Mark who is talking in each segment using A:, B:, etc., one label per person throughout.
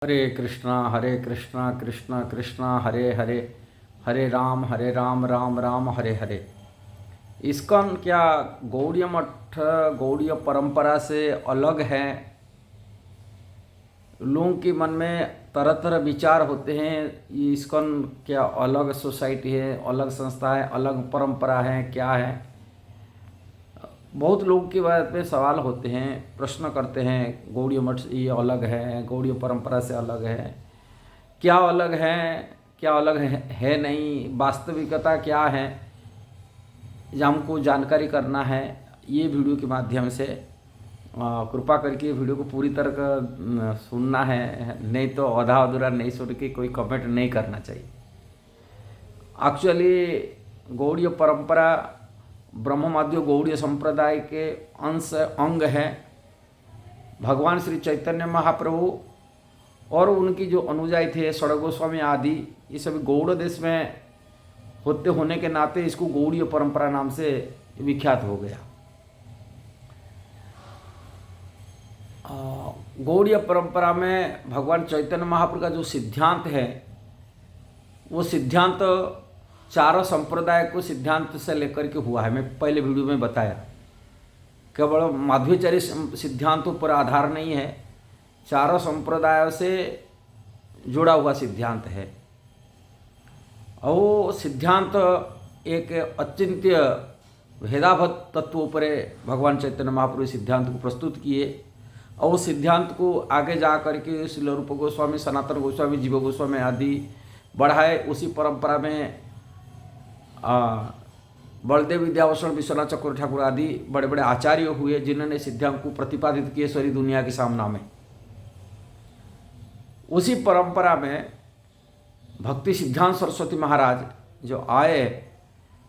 A: हरे कृष्णा कृष्णा कृष्णा हरे हरे, हरे Ram Ram Ram Hare Hare. ISKCON क्या गौड़ीय मठ गौड़ीय परंपरा से अलग है? लोगों के मन में तरह तरह विचार होते हैं। ये इस्कॉन क्या अलग सोसाइटी है, अलग संस्था है, अलग परंपरा है, क्या है? बहुत लोग के बारे में सवाल होते हैं, प्रश्न करते हैं। गौड़ीय मठ ये अलग है, गौड़ीय परंपरा से अलग है, क्या अलग है, क्या अलग है नहीं, वास्तविकता क्या है, ये हमको जानकारी करना है। ये वीडियो के माध्यम से कृपा करके वीडियो को पूरी तरह का सुनना है, नहीं तो आधा अधूरा नहीं सुन के कोई कमेंट नहीं करना चाहिए। एक्चुअली गौड़ीय परंपरा ब्रह्ममाद्य गौड़ीय संप्रदाय के अंग है। भगवान श्री चैतन्य महाप्रभु और उनकी जो अनुयायी थे षड़ गोस्वामी आदि, ये सभी गौड़ देश में होने के नाते इसको गौड़ीय परंपरा नाम से विख्यात हो गया। गौड़ीय परंपरा में भगवान चैतन्य महाप्रभु का जो सिद्धांत है, वो सिद्धांत चारों संप्रदाय को सिद्धांत से लेकर के हुआ है। मैं पहले वीडियो में बताया, केवल माध्वाचार्य सिद्धांतों पर आधार नहीं है, चारों संप्रदायों से जुड़ा हुआ सिद्धांत है। और वो सिद्धांत एक अचिंत्य भेदाभेद तत्वों पर भगवान चैतन्य महाप्रभु सिद्धांत को प्रस्तुत किए। और उस सिद्धांत को आगे जा करके श्रील रूप गोस्वामी, सनातन गोस्वामी, जीव गोस्वामी आदि बढ़ाए। उसी परंपरा में बलदेव विद्याभूषण, विश्वनाथ चक्रवर्ती ठाकुर आदि बड़े बड़े आचार्य हुए, जिन्होंने सिद्धांत को प्रतिपादित किए सारी दुनिया के सामना में। उसी परंपरा में भक्ति सिद्धांत सरस्वती महाराज जो आए,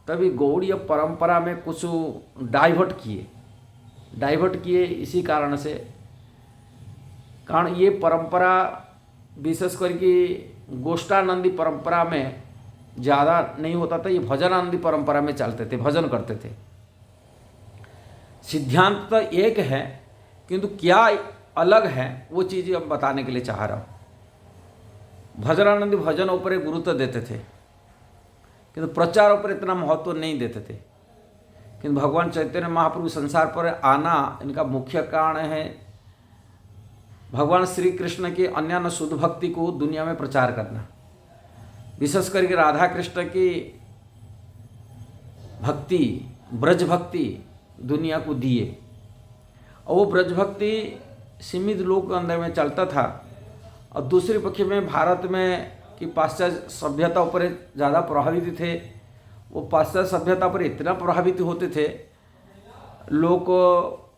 A: तभी गौड़ीय परंपरा में कुछ डाइवर्ट किए। इसी कारण से ये परंपरा विशेष करके गोष्ठानंदी परंपरा में ज़्यादा नहीं होता था, ये भजनानंदी परंपरा में चलते थे, भजन करते थे। सिद्धांत तो एक है, किंतु क्या अलग है वो चीज़ अब बताने के लिए चाह रहा हूँ। भजनानंदी भजन ऊपर गुरुत्व देते थे, किंतु प्रचार ऊपर इतना महत्व नहीं देते थे। किंतु भगवान चैतन्य महाप्रभु संसार पर आना, इनका मुख्य कारण है भगवान श्री कृष्ण के अन्यान्य शुद्ध भक्ति को दुनिया में प्रचार करना। विशेष करके राधा कृष्ण की भक्ति, ब्रज भक्ति दुनिया को दिए। और वो ब्रज भक्ति सीमित लोग के अंदर में चलता था, और दूसरे पक्ष में भारत में कि पाश्चात्य सभ्यता पर ज़्यादा प्रभावित थे। वो पाश्चात्य सभ्यता पर इतना प्रभावित होते थे, लोग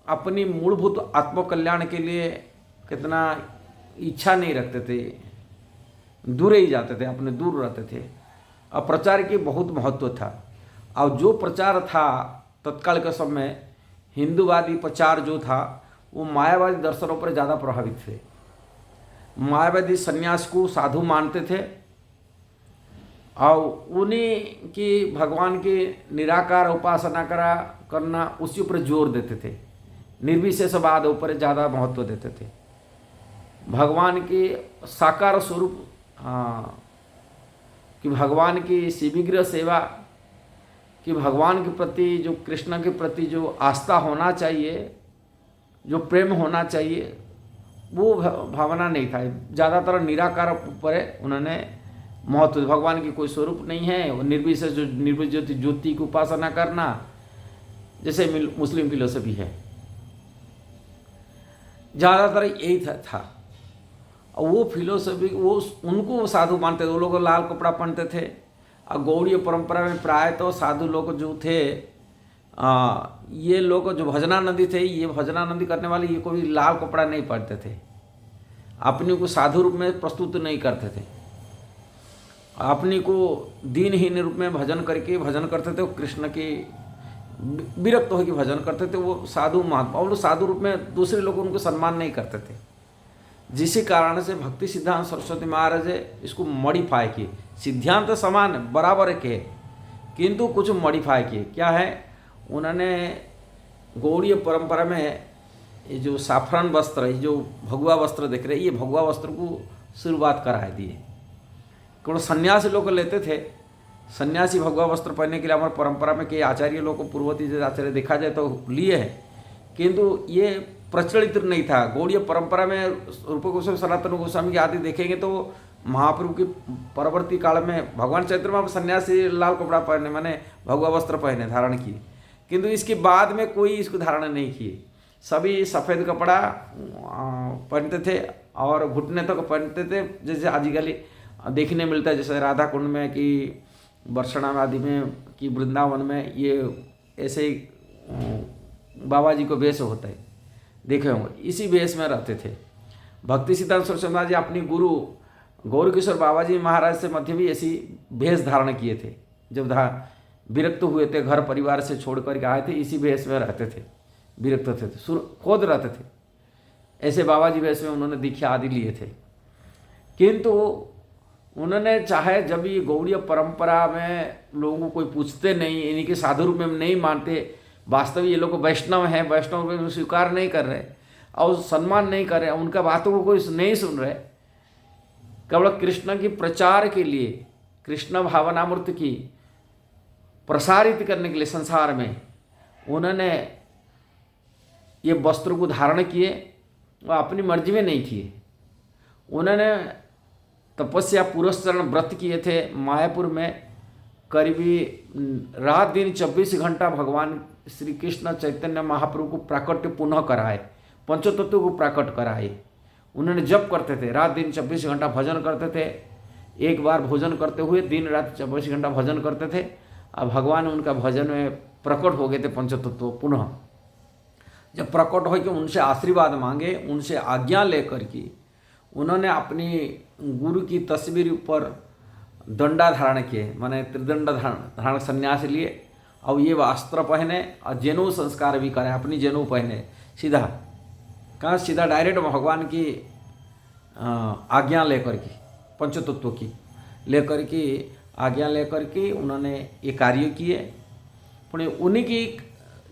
A: अपनी मूलभूत आत्मकल्याण के लिए कितना इच्छा नहीं रखते थे, दूर ही जाते थे, अपने दूर रहते थे। और प्रचार की बहुत महत्व था। और जो प्रचार था तत्काल के समय, हिंदूवादी प्रचार जो था, वो मायावादी दर्शनों पर ज़्यादा प्रभावित थे। मायावादी सन्यास को साधु मानते थे, और उन्हीं की भगवान की निराकार उपासना करना उसी पर जोर देते थे। निर्विशेषवाद ऊपर ज़्यादा महत्व देते थे। भगवान के साकार स्वरूप कि भगवान की शिविग्र सेवा, कि भगवान के प्रति जो, कृष्ण के प्रति जो आस्था होना चाहिए, जो प्रेम होना चाहिए, वो भावना नहीं था। ज़्यादातर निराकार पर उन्होंने महत्व, भगवान की कोई स्वरूप नहीं है, वो निर्विशेष जो निर्विज्योति ज्योति की उपासना करना, जैसे मुस्लिम फिलोसफी है, ज़्यादातर यही था। और वो फिलोसफी, वो उनको साधु मानते थे। वो लोग लाल कपड़ा पहनते थे। और गौड़ीय परंपरा में प्राय तो साधु लोग जो थे, ये लोग जो भजनानंदी थे, ये भजनानंदी करने वाले, ये कोई लाल कपड़ा नहीं पहनते थे, अपने को साधु रूप में प्रस्तुत नहीं करते थे, अपने को दीनहीन रूप में भजन करते थे। वो कृष्ण की विरक्त होकर भजन करते थे, वो साधु महात्मा। और साधु रूप में दूसरे लोग उनको सम्मान नहीं करते थे। जिसी कारण से भक्ति सिद्धांत सरस्वती महाराज इसको मॉडिफाई किए। सिद्धांत समान बराबर के, किंतु कुछ मॉडिफाई किए। क्या है, उन्होंने गौड़ीय परंपरा में ये जो साफरान वस्त्र, ये जो भगवा वस्त्र देख रहे हैं, ये भगवा वस्त्र को शुरुआत करा दिए। केवल सन्यासी लोग लेते थे, सन्यासी भगवा वस्त्र पहनने के लिए हमारे परंपरा में कई आचार्य लोग को पूर्ववर्ती जैसे आचार्य देखा जाए तो लिए हैं, किंतु ये प्रचलित नहीं था। गौड़ीय परंपरा में रूप गोस्वामी, सनातन गोस्वामी की आदि देखेंगे तो महाप्रभु के परवर्ती काल में भगवान चैत्र में सन्यासी लाल कपड़ा पहने, माने भगवा वस्त्र पहने, धारण किए, किंतु इसके बाद में कोई इसको धारण नहीं किए। सभी सफ़ेद कपड़ा पहनते थे और घुटने तक पहनते थे, जैसे आजकल देखने मिलता है, जैसे राधा कुंड में कि बरसना आदि में कि वृंदावन में ये ऐसे ही बाबा जी को वेश होता है, देखे होंगे, इसी वेश में रहते थे। भक्ति सिद्धांत सरस्वती महाराज जी अपनी गुरु गौर किशोर बाबा जी महाराज से मध्य भी ऐसी वेश धारण किए थे। जब विरक्त हुए थे, घर परिवार से छोड़ कर आए थे, इसी वेश में रहते थे, विरक्त थे, खुद रहते थे, ऐसे बाबा जी वेश में उन्होंने दीक्षा आदि लिए थे। किंतु उन्होंने चाहे जब ये गौड़ीय परंपरा में लोगों को कोई पूछते नहीं, इन्हीं के साधु रूप में नहीं मानते, वास्तव ये लोग वैष्णव हैं, वैष्णव में स्वीकार नहीं कर रहे और सम्मान नहीं कर रहे, उनका बातों को कोई नहीं सुन रहे, केवल कृष्ण की प्रचार के लिए, कृष्ण भावनामूर्त की प्रसारित करने के लिए संसार में उन्होंने ये वस्त्र को धारण किए, वह अपनी मर्जी में नहीं किए। उन्होंने तपस्या पुरस्चरण व्रत किए थे मायापुर में, करीबी रात दिन 24 घंटा भगवान श्री कृष्ण चैतन्य महाप्रभु को प्राकट्य पुनः कराए, पंचतत्व को प्राकट कराए। उन्होंने जप करते थे, रात दिन 24 घंटा भजन करते थे, एक बार भोजन करते हुए दिन रात 24 घंटा भजन करते थे, और भगवान उनका भजन में प्रकट हो गए थे पंचतत्व पुनः। जब प्रकट हो के उनसे आशीर्वाद मांगे, उनसे आज्ञा लेकर के उन्होंने अपनी गुरु की तस्वीर पर दंडा धारण किए, माने त्रिदंड धारण संन्यास लिए, और ये वस्त्र पहने और जनेऊ संस्कार भी करें, अपनी जनेऊ पहने, सीधा कहाँ, सीधा डायरेक्ट भगवान की आज्ञा लेकर के, पंचतत्व की लेकर के आज्ञा लेकर के उन्होंने ये कार्य किए। पुणे उन्हीं की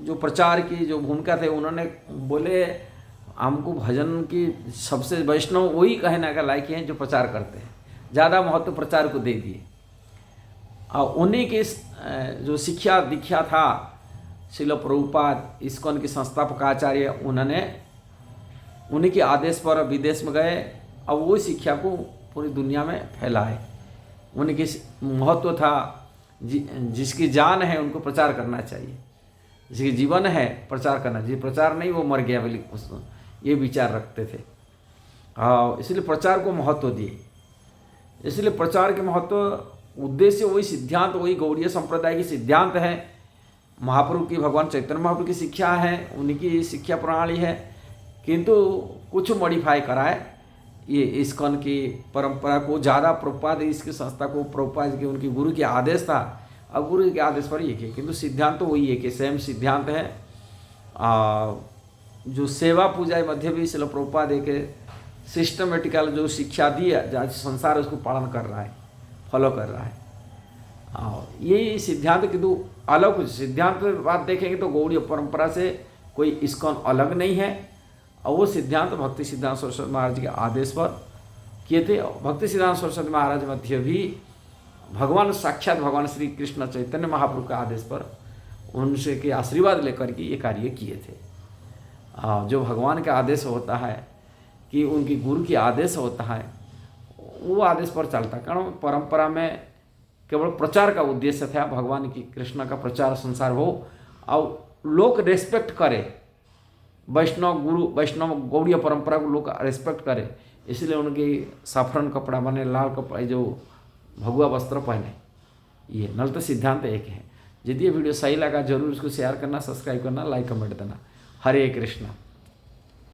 A: जो प्रचार की जो भूमिका थे, उन्होंने बोले हमको भजन की सबसे वैष्णव वही कहने का लायक हैं जो प्रचार करते हैं, ज़्यादा महत्व प्रचार को दे दिए। और उन्हीं की जो शिक्षा दीक्षा था, श्रील प्रभुपाद इस्कॉन के संस्थापक आचार्य, उन्होंने उन्हीं के आदेश पर विदेश में गए और वो शिक्षा को पूरी दुनिया में फैलाए। उनकी महत्व था, जिसकी जान है उनको प्रचार करना चाहिए, जिसकी जीवन है प्रचार करना चाहिए, प्रचार नहीं वो मर गया बोली, ये विचार रखते थे। इसलिए प्रचार को महत्व दिए। इसलिए प्रचार के महत्व उद्देश्य वही सिद्धांत, वही गौड़ीय संप्रदाय की सिद्धांत है, महाप्रभु की, भगवान चैतन्य महाप्रभु की शिक्षा है, उनकी शिक्षा प्रणाली है, किंतु कुछ मॉडिफाई कराए ये इस्कॉन की परंपरा को ज़्यादा। प्रभुपाद इसकी संस्था को प्रभुपाद के उनके गुरु के आदेश था, अब गुरु के आदेश पर ये किया, किंतु सिद्धांत तो वही है कि सेम सिद्धांत है। जो सेवा पूजा मध्य भी श्रील प्रभुपाद एक सिस्टमेटिकल जो शिक्षा दी है, आज संसार उसको पालन कर रहा है, फॉलो कर रहा है। यही सिद्धांत, किंतु अलग कुछ सिद्धांत बात देखेंगे तो गौड़ीय परंपरा से कोई इस्कॉन अलग नहीं है, और वो सिद्धांत भक्ति सिद्धांत सरस्वती महाराज के आदेश पर किए थे। भक्ति सिद्धांत सरस्वती महाराज मध्य भी भगवान साक्षात भगवान श्री कृष्ण चैतन्य महाप्रभु के आदेश पर उनसे के आशीर्वाद लेकर के ये कार्य किए थे। जो भगवान का आदेश होता है कि उनकी गुरु की आदेश होता है, वो आदेश पर चलता। कारण परंपरा में केवल प्रचार का उद्देश्य था, भगवान की कृष्ण का प्रचार संसार हो और लोग रेस्पेक्ट करें, वैष्णव गुरु वैष्णव गौड़ीय परंपरा को लोग रेस्पेक्ट करें, इसलिए उनकी साफरन कपड़ा बने, लाल कपड़ा, जो भगवा वस्त्र पहने, ये नल तो सिद्धांत एक है। यदि ये वीडियो सही लगा जरूर इसको शेयर करना, सब्सक्राइब करना, लाइक कमेंट देना। हरे कृष्णा।